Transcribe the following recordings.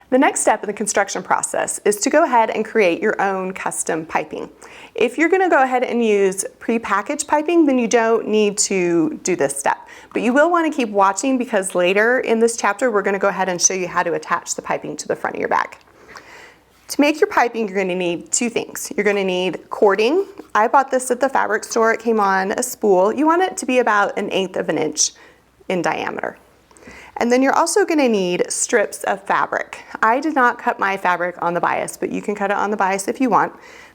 The next step in the construction process is to go ahead and create your own custom piping. If you're going to go ahead and use pre-packaged piping, then you don't need to do this step. But you will want to keep watching because later in this chapter, we're going to go ahead and show you how to attach the piping to the front of your bag. To make your piping, you're going to need two things. You're going to need cording. I bought this at the fabric store. It came on a spool. You want it to be about 1/8 of an inch in diameter. And then you're also going to need strips of fabric. I did not cut my fabric on the bias, but you can cut it on the bias if you want.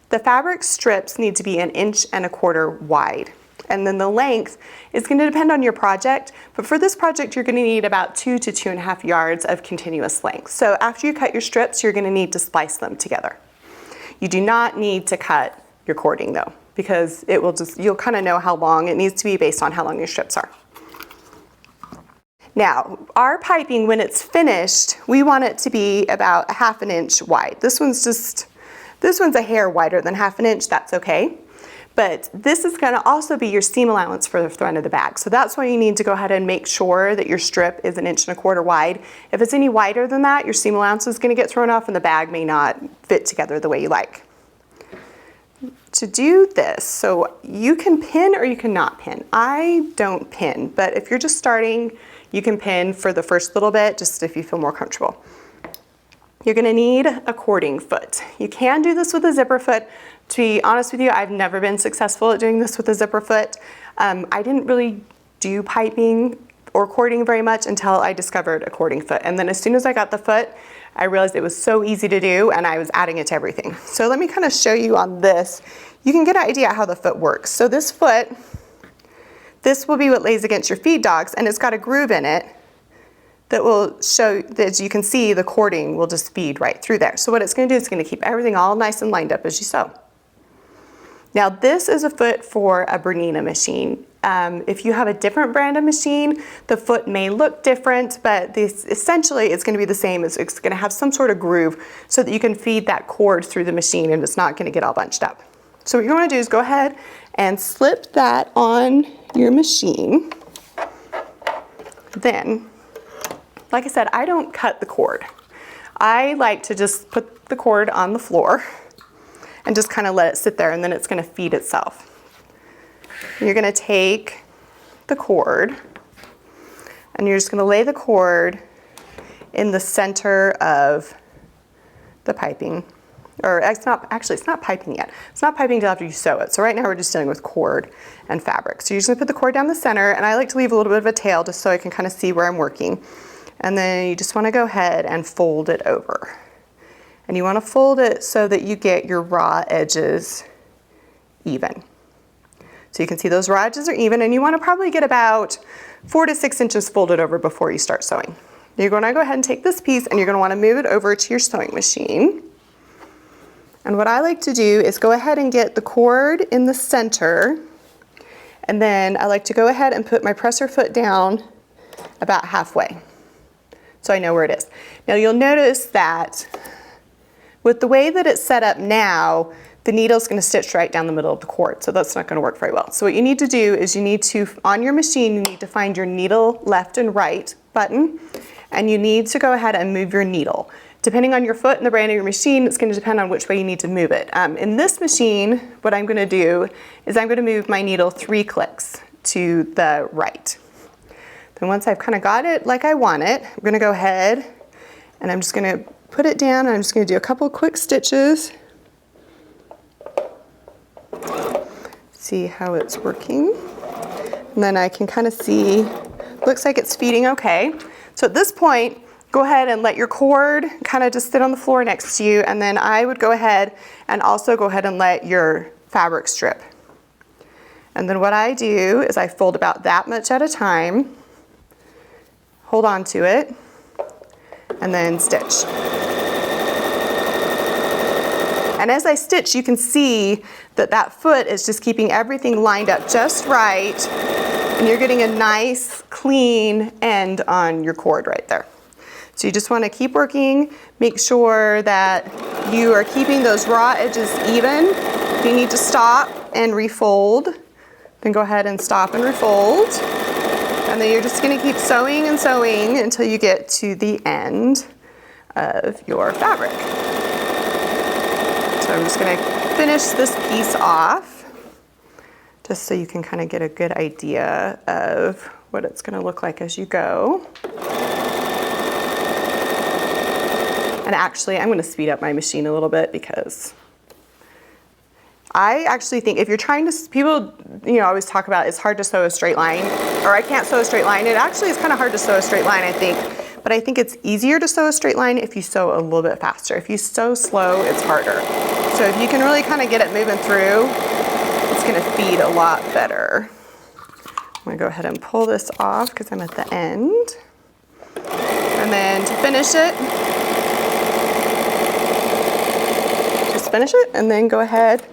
The fabric strips need to be 1.25 inches wide. And then the length is going to depend on your project, but for this project you're going to need about 2 to 2.5 yards of continuous length. So after you cut your strips, you're going to need to splice them together. You do not need to cut your cording though, because you'll kind of know how long it needs to be based on how long your strips are. Now, our piping, when it's finished, we want it to be about 1/2 inch wide. This one's a hair wider than 1/2 inch, that's okay. But this is going to also be your seam allowance for the front of the bag. So that's why you need to go ahead and make sure that your strip is 1.25 inches wide. If it's any wider than that, your seam allowance is going to get thrown off and the bag may not fit together the way you like. To do this, so you can pin or you cannot pin. I don't pin, but if you're just starting, you can pin for the first little bit, just if you feel more comfortable. You're going to need a cording foot. You can do this with a zipper foot. To be honest with you, I've never been successful at doing this with a zipper foot. I didn't really do piping or cording very much until I discovered a cording foot. And then as soon as I got the foot, I realized it was so easy to do and I was adding it to everything. So let me kind of show you on this. You can get an idea how the foot works. So this foot, this will be what lays against your feed dogs, and it's got a groove in it that will show that, as you can see, the cording will just feed right through there. So what it's going to do is it's going to keep everything all nice and lined up as you sew. Now this is a foot for a Bernina machine. If you have a different brand of machine, the foot may look different, but essentially it's going to be the same. It's going to have some sort of groove so that you can feed that cord through the machine and it's not going to get all bunched up. So what you want to do is go ahead and slip that on your machine. Then, like I said, I don't cut the cord. I like to just put the cord on the floor and just kind of let it sit there, and then it's going to feed itself. You're going to take the cord and you're just going to lay the cord in the center of the piping. Or it's not piping yet. It's not piping until after you sew it. So right now we're just dealing with cord and fabric. So you're just going to put the cord down the center, and I like to leave a little bit of a tail just so I can kind of see where I'm working. And then you just want to go ahead and fold it over. And you want to fold it so that you get your raw edges even. So you can see those raw edges are even, and you want to probably get about 4 to 6 inches folded over before you start sewing. You're going to go ahead and take this piece and you're going to want to move it over to your sewing machine. And what I like to do is go ahead and get the cord in the center, and then I like to go ahead and put my presser foot down about halfway so I know where it is. Now you'll notice that with the way that it's set up now, the needle's going to stitch right down the middle of the cord, so that's not going to work very well. So what you need to do is you need to, on your machine, you need to find your needle left and right button, and you need to go ahead and move your needle. Depending on your foot and the brand of your machine, it's going to depend on which way you need to move it. In this machine, what I'm going to do is I'm going to move my needle 3 clicks to the right. Then once I've kind of got it like I want it, I'm going to go ahead and I'm just going to put it down, and I'm just going to do a couple quick stitches. See how it's working. And then I can kind of see, looks like it's feeding okay. So at this point, go ahead and let your cord kind of just sit on the floor next to you, and then I would go ahead and also go ahead and let your fabric strip. And then what I do is I fold about that much at a time, hold on to it, and then stitch. And as I stitch, you can see that that foot is just keeping everything lined up just right, and you're getting a nice, clean end on your cord right there. So you just want to keep working, make sure that you are keeping those raw edges even. If you need to stop and refold, then go ahead and stop and refold. And then you're just going to keep sewing and sewing until you get to the end of your fabric. So I'm just gonna finish this piece off just so you can kind of get a good idea of what it's gonna look like as you go. And actually, I'm gonna speed up my machine a little bit because I actually think if you're trying to, people, always talk about it's hard to sew a straight line, or I can't sew a straight line. It actually is kind of hard to sew a straight line, I think. But I think it's easier to sew a straight line if you sew a little bit faster. If you sew slow, it's harder. So if you can really kind of get it moving through, it's gonna feed a lot better. I'm gonna go ahead and pull this off because I'm at the end. And then to finish it, just finish it and then go ahead.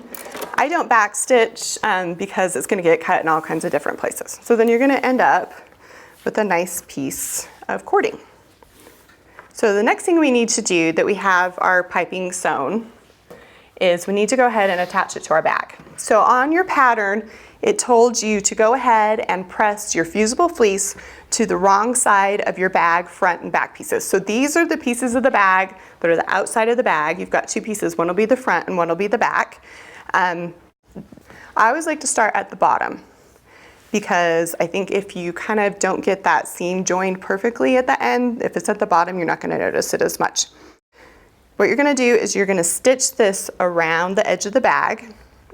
I don't backstitch because it's gonna get cut in all kinds of different places. So then you're gonna end up with a nice piece of cording. So the next thing we need to do that we have our piping sewn is we need to go ahead and attach it to our bag. So on your pattern, it told you to go ahead and press your fusible fleece to the wrong side of your bag, front and back pieces. So these are the pieces of the bag that are the outside of the bag. You've got two pieces, one will be the front and one will be the back. I always like to start at the bottom because I think if you kind of don't get that seam joined perfectly at the end, if it's at the bottom, you're not going to notice it as much. What you're going to do is you're going to stitch this around the edge of the bag.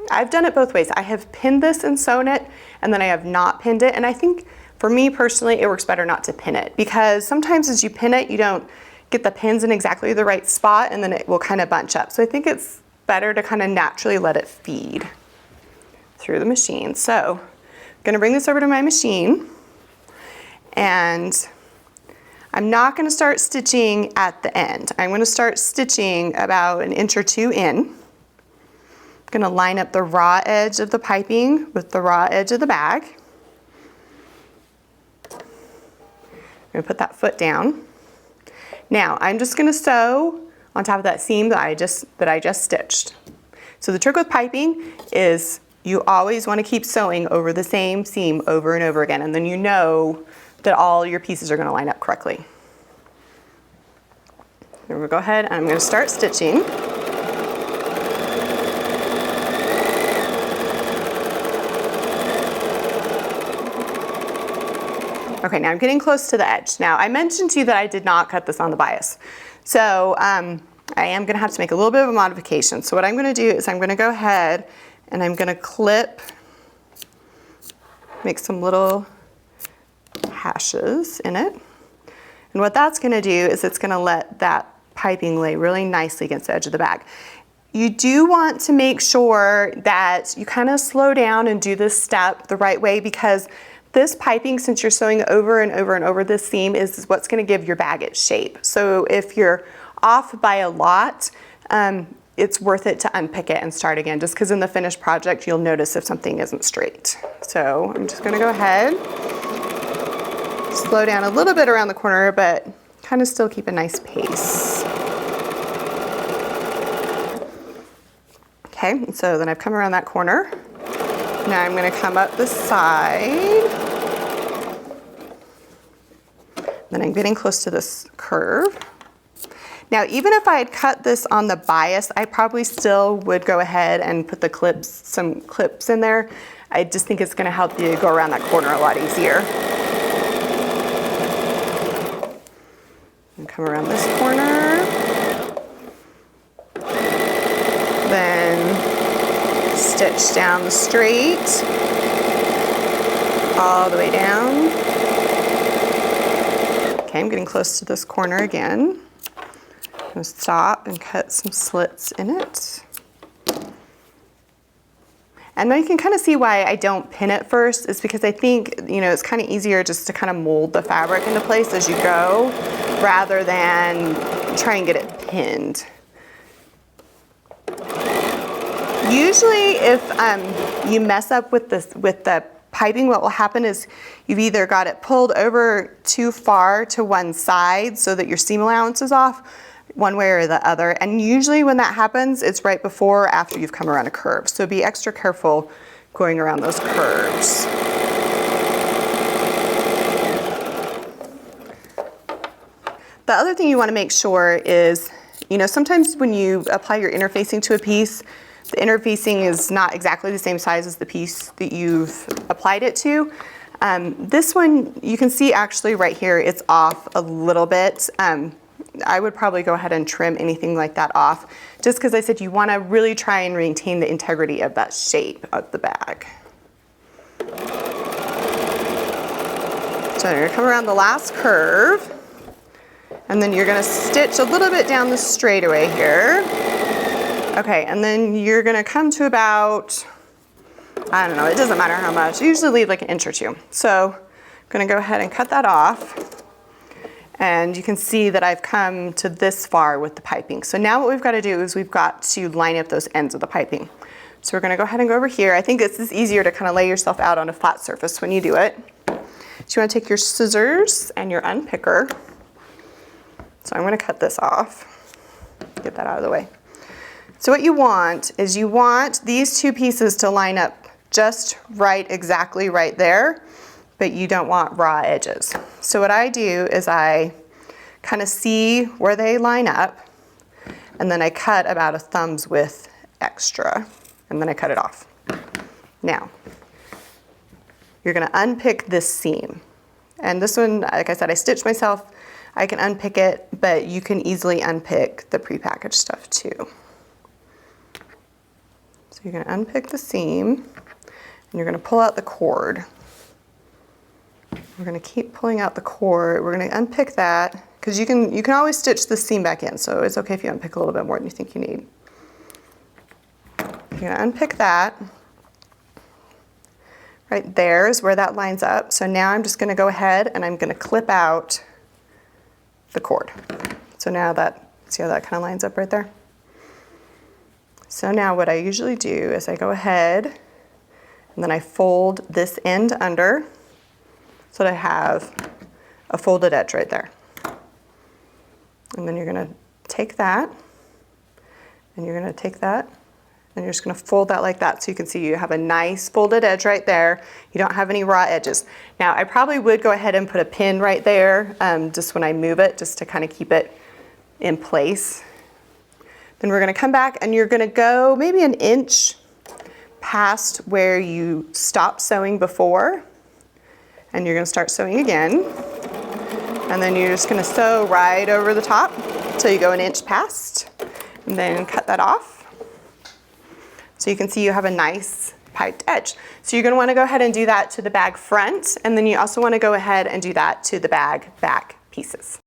I've done it both ways. I have pinned this and sewn it, and then I have not pinned it. And I think for me personally, it works better not to pin it because sometimes as you pin it, you don't get the pins in exactly the right spot, and then it will kind of bunch up. So I think it's better to kind of naturally let it feed through the machine. So I'm gonna bring this over to my machine, and I'm not gonna start stitching at the end. I'm gonna start stitching about an inch or two in. I'm gonna line up the raw edge of the piping with the raw edge of the bag. I'm gonna put that foot down. Now I'm just gonna sew on top of that seam that I just stitched. So the trick with piping is you always want to keep sewing over the same seam over and over again, and then you know that all your pieces are going to line up correctly. Here we go ahead, and I'm going to start stitching. Okay, now I'm getting close to the edge. Now I mentioned to you that I did not cut this on the bias. So I am gonna have to make a little bit of a modification. So what I'm gonna do is I'm gonna go ahead and I'm gonna clip, make some little hashes in it. And what that's gonna do is it's gonna let that piping lay really nicely against the edge of the bag. You do want to make sure that you kind of slow down and do this step the right way because this piping, since you're sewing over and over and over this seam, is what's going to give your bag its shape. So if you're off by a lot, it's worth it to unpick it and start again, just because in the finished project, you'll notice if something isn't straight. So I'm just going to go ahead, slow down a little bit around the corner, but kind of still keep a nice pace. Okay, so then I've come around that corner. Now I'm going to come up the side. Then I'm getting close to this curve. Now, even if I had cut this on the bias, I probably still would go ahead and put the clips, some clips in there. I just think it's going to help you go around that corner a lot easier. And come around this corner. Then stitch down the straight, all the way down. Okay, I'm getting close to this corner again. I'm going to stop and cut some slits in it. And now you can kind of see why I don't pin it first, is because I think, it's kind of easier just to kind of mold the fabric into place as you go, rather than try and get it pinned. Usually if you mess up with the piping, what will happen is you've either got it pulled over too far to one side so that your seam allowance is off, one way or the other. And usually when that happens, it's right before or after you've come around a curve. So be extra careful going around those curves. The other thing you want to make sure is, you know, sometimes when you apply your interfacing to a piece, the interfacing is not exactly the same size as the piece that you've applied it to. This one, you can see actually right here, it's off a little bit. I would probably go ahead and trim anything like that off, just because I said you want to really try and maintain the integrity of that shape of the bag. So you're going to come around the last curve, and then you're going to stitch a little bit down the straightaway here. Okay, and then you're going to come to about, I don't know, it doesn't matter how much. I usually leave like an inch or two. So I'm going to go ahead and cut that off. And you can see that I've come to this far with the piping. So now what we've got to do is we've got to line up those ends of the piping. So we're going to go ahead and go over here. I think this is easier to kind of lay yourself out on a flat surface when you do it. So you want to take your scissors and your unpicker. So I'm going to cut this off. Get that out of the way. So what you want is you want these two pieces to line up just right, exactly right there, but you don't want raw edges. So what I do is I kind of see where they line up, and then I cut about a thumb's width extra, and then I cut it off. Now, you're going to unpick this seam. And this one, like I said, I stitched myself. I can unpick it, but you can easily unpick the prepackaged stuff too. So you're going to unpick the seam, and you're going to pull out the cord. We're going to keep pulling out the cord. We're going to unpick that, because you can always stitch the seam back in, so it's okay if you unpick a little bit more than you think you need. You're going to unpick that. Right there is where that lines up. So now I'm just going to go ahead and I'm going to clip out the cord. So now that, see how that kind of lines up right there? So now what I usually do is I go ahead and then I fold this end under so that I have a folded edge right there. And then you're going to take that, and you're going to take that, and you're just going to fold that like that, so you can see you have a nice folded edge right there. You don't have any raw edges. Now I probably would go ahead and put a pin right there just when I move it, just to kind of keep it in place. Then we're going to come back, and you're going to go maybe an inch past where you stopped sewing before, and you're going to start sewing again. And then you're just going to sew right over the top until you go an inch past, and then cut that off. So you can see you have a nice piped edge. So you're going to want to go ahead and do that to the bag front, and then you also want to go ahead and do that to the bag back pieces.